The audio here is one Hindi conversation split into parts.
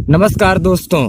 नमस्कार दोस्तों,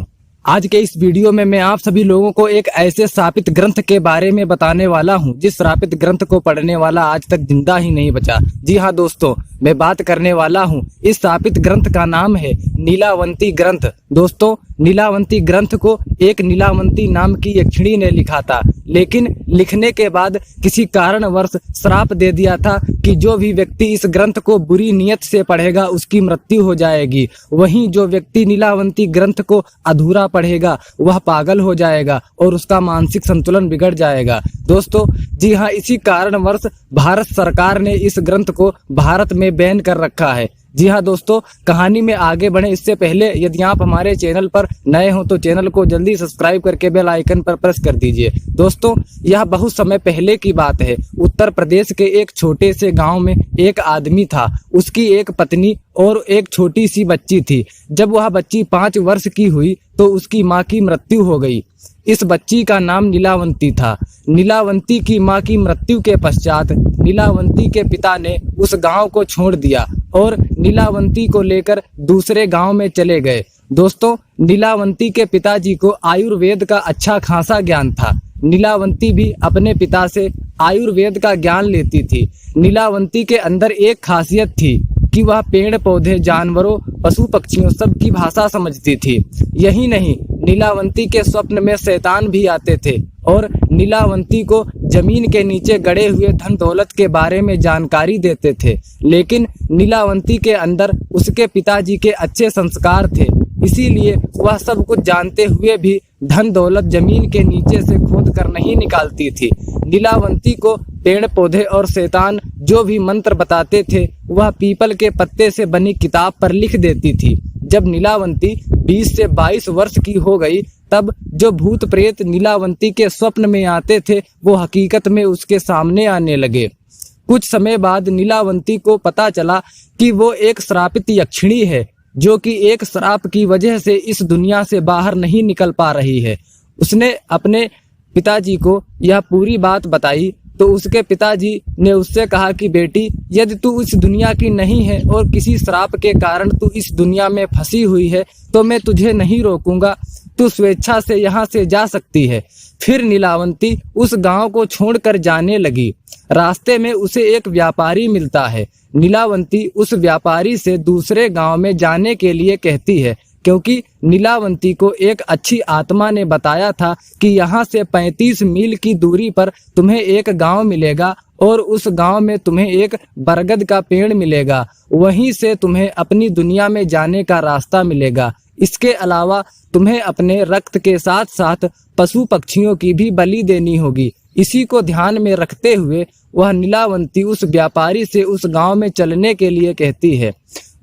आज के इस वीडियो में मैं आप सभी लोगों को एक ऐसे श्रापित ग्रंथ के बारे में बताने वाला हूं जिस श्रापित ग्रंथ को पढ़ने वाला आज तक जिंदा ही नहीं बचा। जी हां दोस्तों, मैं बात करने वाला हूं इस श्रापित ग्रंथ का नाम है नीलावंती ग्रंथ। दोस्तों, नीलावंती ग्रंथ को एक नीलावंती नाम की यक्षिणी ने लिखा था, लेकिन लिखने के बाद किसी कारणवश श्राप दे दिया था कि जो भी व्यक्ति इस ग्रंथ को बुरी नियत से पढ़ेगा उसकी मृत्यु हो जाएगी। वहीं जो व्यक्ति नीलावंती ग्रंथ को अधूरा पढ़ेगा वह पागल हो जाएगा और उसका मानसिक संतुलन बिगड़ जाएगा। दोस्तों, जी हाँ, इसी कारणवश भारत सरकार ने इस ग्रंथ को भारत में बैन कर रखा है। जी हाँ दोस्तों, कहानी में आगे बढ़े इससे पहले यदि आप हमारे चैनल पर नए हो तो चैनल को जल्दी सब्सक्राइब करके बेल आइकन पर प्रेस कर दीजिए। दोस्तों, यह बहुत समय पहले की बात है। उत्तर प्रदेश के एक छोटे से गांव में एक आदमी था। उसकी एक पत्नी और एक छोटी सी बच्ची थी। जब वह बच्ची 5 वर्ष की हुई तो उसकी माँ की मृत्यु हो गई। इस बच्ची का नाम नीलावंती था। नीलावंती की माँ की मृत्यु के पश्चात नीलावंती के पिता ने उस गांव को छोड़ दिया और नीलावंती को लेकर दूसरे गांव में चले गए। दोस्तों, नीलावंती के पिताजी को आयुर्वेद का अच्छा खासा ज्ञान था। नीलावंती भी अपने पिता से आयुर्वेद का ज्ञान लेती थी। नीलावंती के अंदर एक खासियत थी कि वह पेड़ पौधे, जानवरों, पशु पक्षियों सबकी भाषा समझती थी। यही नहीं, नीलावंती के स्वप्न में शैतान भी आते थे और नीलावंती को जमीन के नीचे गड़े हुए धन दौलत के बारे में जानकारी देते थे। लेकिन नीलावंती के अंदर उसके पिताजी के अच्छे संस्कार थे, इसीलिए वह सब कुछ जानते हुए भी धन दौलत जमीन के नीचे से खोद कर नहीं निकालती थी। नीलावंती को पेड़ पौधे और शैतान जो भी मंत्र बताते थे वह पीपल के पत्ते से बनी किताब पर लिख देती थी। जब नीलावंती 20 से 22 वर्ष की हो गई तब जो भूत प्रेत नीलावंती के स्वप्न में आते थे वो हकीकत में उसके सामने आने लगे। कुछ समय बाद नीलावंती को पता चला कि वो एक श्रापित यक्षिणी है जो कि एक श्राप की वजह से इस दुनिया से बाहर नहीं निकल पा रही है। उसने अपने पिताजी को यह पूरी बात बताई तो उसके पिताजी ने उससे कहा कि बेटी, यदि तू इस दुनिया की नहीं है और किसी श्राप के कारण तू इस दुनिया में फंसी हुई है तो मैं तुझे नहीं रोकूंगा, तू स्वेच्छा से यहाँ से जा सकती है। फिर नीलावंती उस गांव को छोड़कर जाने लगी। रास्ते में उसे एक व्यापारी मिलता है। नीलावंती उस व्यापारी से दूसरे गांव में जाने के लिए कहती है क्योंकि नीलावंती को एक अच्छी आत्मा ने बताया था कि यहाँ से 35 मील की दूरी पर तुम्हें एक गांव मिलेगा और उस गांव में तुम्हें एक बरगद का पेड़ मिलेगा। वहीं से तुम्हें अपनी दुनिया में जाने का रास्ता मिलेगा। इसके अलावा तुम्हें अपने रक्त के साथ साथ पशु पक्षियों की भी बलि देनी होगी। इसी को ध्यान में रखते हुए वह नीलावंती उस व्यापारी से उस गांव में चलने के लिए कहती है।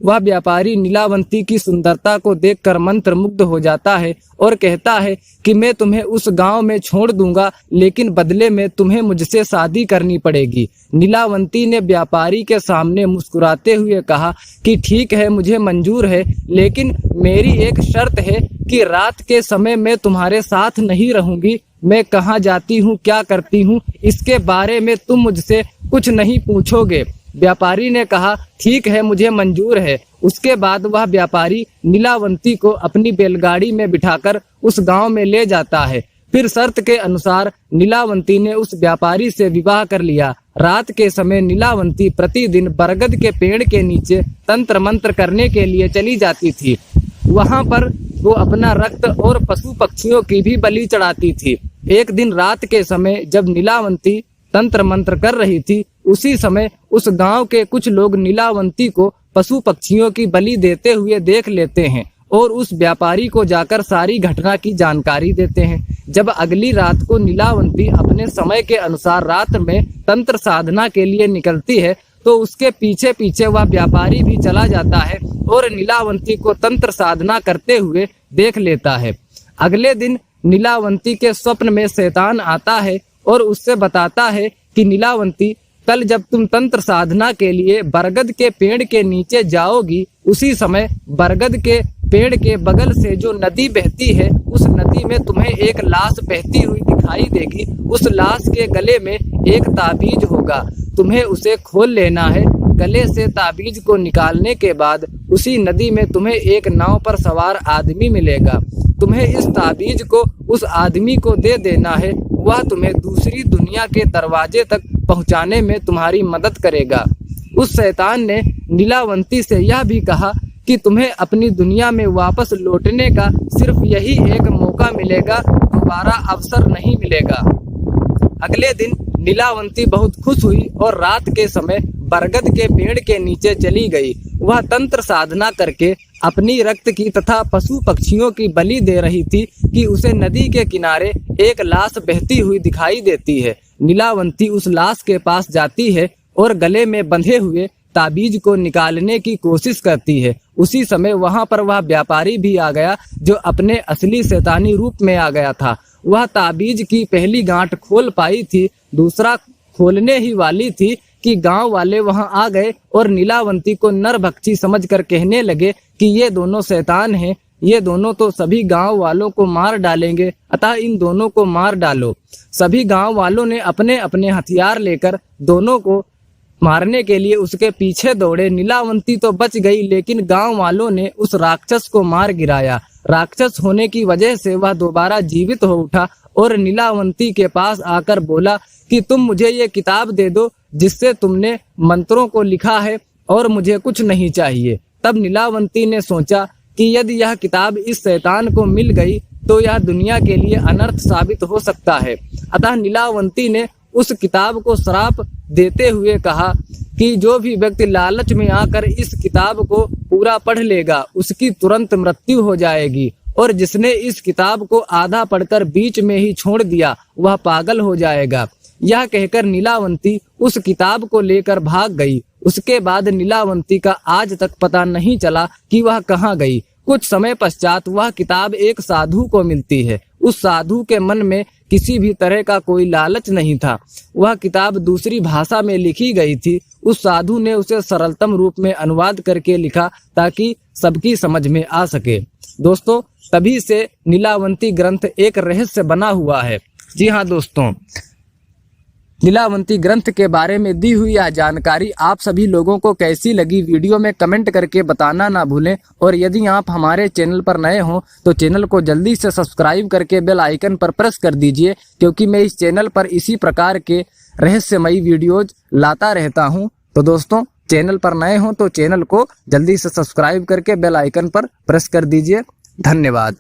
वह व्यापारी नीलावंती की सुंदरता को देखकर मंत्रमुग्ध हो जाता है और कहता है कि मैं तुम्हें उस गांव में छोड़ दूंगा, लेकिन बदले में तुम्हें मुझसे शादी करनी पड़ेगी। नीलावंती ने व्यापारी के सामने मुस्कुराते हुए कहा कि ठीक है, मुझे मंजूर है, लेकिन मेरी एक शर्त है कि रात के समय मैं तुम्हारे साथ नहीं रहूंगी। मैं कहाँ जाती हूँ, क्या करती हूँ, इसके बारे में तुम मुझसे कुछ नहीं पूछोगे। व्यापारी ने कहा ठीक है, मुझे मंजूर है। उसके बाद वह व्यापारी नीलावंती को अपनी बैलगाड़ी में बिठाकर उस गांव में ले जाता है। फिर शर्त के अनुसार नीलावंती ने उस व्यापारी से विवाह कर लिया। रात के समय नीलावंती प्रतिदिन बरगद के पेड़ के नीचे तंत्र मंत्र करने के लिए चली जाती थी। वहां पर वो अपना रक्त और पशु पक्षियों की भी बलि चढ़ाती थी। एक दिन रात के समय जब नीलावंती तंत्र मंत्र कर रही थी, उसी समय उस गांव के कुछ लोग नीलावंती को पशु पक्षियों की बलि देते हुए देख लेते हैं और उस व्यापारी को जाकर सारी घटना की जानकारी देते हैं। जब अगली रात को नीलावंती अपने समय के अनुसार रात में तंत्र साधना के लिए निकलती है तो उसके पीछे पीछे वह व्यापारी भी चला जाता है और नीलावंती को तंत्र साधना करते हुए देख लेता है। अगले दिन नीलावंती के स्वप्न में शैतान आता है और उससे बताता है कि नीलावंती, कल जब तुम तंत्र साधना के लिए बरगद के पेड़ के नीचे जाओगी, उसी समय बरगद के पेड़ के बगल से जो नदी बहती है उस नदी में तुम्हें एक लाश बहती हुई दिखाई देगी। उस लाश के गले में एक ताबीज होगा, तुम्हें उसे खोल लेना है गले से ताबीज को निकालने के बाद उसी नदी में तुम्हें एक नाव पर सवार आदमी मिलेगा। तुम्हें इस ताबीज को उस आदमी को दे देना है। वह तुम्हें दूसरी दुनिया के दरवाजे तक पहुंचाने में तुम्हारी मदद करेगा। उस शैतान ने नीलावंती से यह भी कहा कि तुम्हें अपनी दुनिया में वापस लौटने का सिर्फ यही एक मौका मिलेगा, दोबारा अवसर नहीं मिलेगा। अगले दिन नीलावंती बहुत खुश हुई और रात के समय बरगद के पेड़ के नीचे चली गई। वह तंत्र साधना करके अपनी रक्त की तथा पशु पक्षियों की बलि दे रही थी कि उसे नदी के किनारे एक लाश बहती हुई दिखाई देती है। नीलावंती उस लाश के पास जाती है और गले में बंधे हुए ताबीज को निकालने की कोशिश करती है। उसी समय वहां पर वह व्यापारी भी आ गया जो अपने असली शैतानी रूप में आ गया था। वह ताबीज की पहली गांठ खोल पाई थी, दूसरा खोलने ही वाली थी कि गांव वाले वहां आ गए और नीलावंती को नरभक्षी समझकर कहने लगे कि ये दोनों शैतान हैं, ये दोनों तो सभी गांव वालों को मार डालेंगे, अतः इन दोनों को मार डालो। सभी गांव वालों ने अपने अपने हथियार लेकर दोनों को मारने के लिए उसके पीछे दौड़े। नीलावंती तो बच गई, लेकिन गांव वालों ने उस राक्षस को मार गिराया। राक्षस होने की वजह से वह दोबारा जीवित हो उठा और नीलावंती के पास आकर बोला कि तुम मुझे ये किताब दे दो जिससे तुमने मंत्रों को लिखा है और मुझे कुछ नहीं चाहिए। तब नीलावंती ने सोचा कि यदि यह किताब इस शैतान को मिल गई तो यह दुनिया के लिए अनर्थ साबित हो सकता है। अतः नीलावंती ने उस किताब को श्राप देते हुए कहा कि जो भी व्यक्ति लालच में आकर इस किताब को पूरा पढ़ लेगा उसकी तुरंत मृत्यु हो जाएगी, और जिसने इस किताब को आधा पढ़कर बीच में ही छोड़ दिया वह पागल हो जाएगा। यह कहकर नीलावंती उस किताब को लेकर भाग गई। उसके बाद नीलावंती का आज तक पता नहीं चला कि वह कहाँ गई। कुछ समय पश्चात वह किताब एक साधु को मिलती है। उस साधु के मन में किसी भी तरह का कोई लालच नहीं था। वह किताब दूसरी भाषा में लिखी गई थी। उस साधु ने उसे सरलतम रूप में अनुवाद करके लिखा ताकि सबकी समझ में आ सके। दोस्तों, तभी से नीलावंती ग्रंथ एक रहस्य बना हुआ है। जी हाँ दोस्तों, नीलावंती ग्रंथ के बारे में दी हुई यह जानकारी आप सभी लोगों को कैसी लगी वीडियो में कमेंट करके बताना ना भूलें। और यदि आप हमारे चैनल पर नए हों तो चैनल को जल्दी से सब्सक्राइब करके बेल आइकन पर प्रेस कर दीजिए, क्योंकि मैं इस चैनल पर इसी प्रकार के रहस्यमयी वीडियोज लाता रहता हूं। तो दोस्तों, चैनल पर नए हों तो चैनल को जल्दी से सब्सक्राइब करके बेल आइकन पर प्रेस कर दीजिए। धन्यवाद।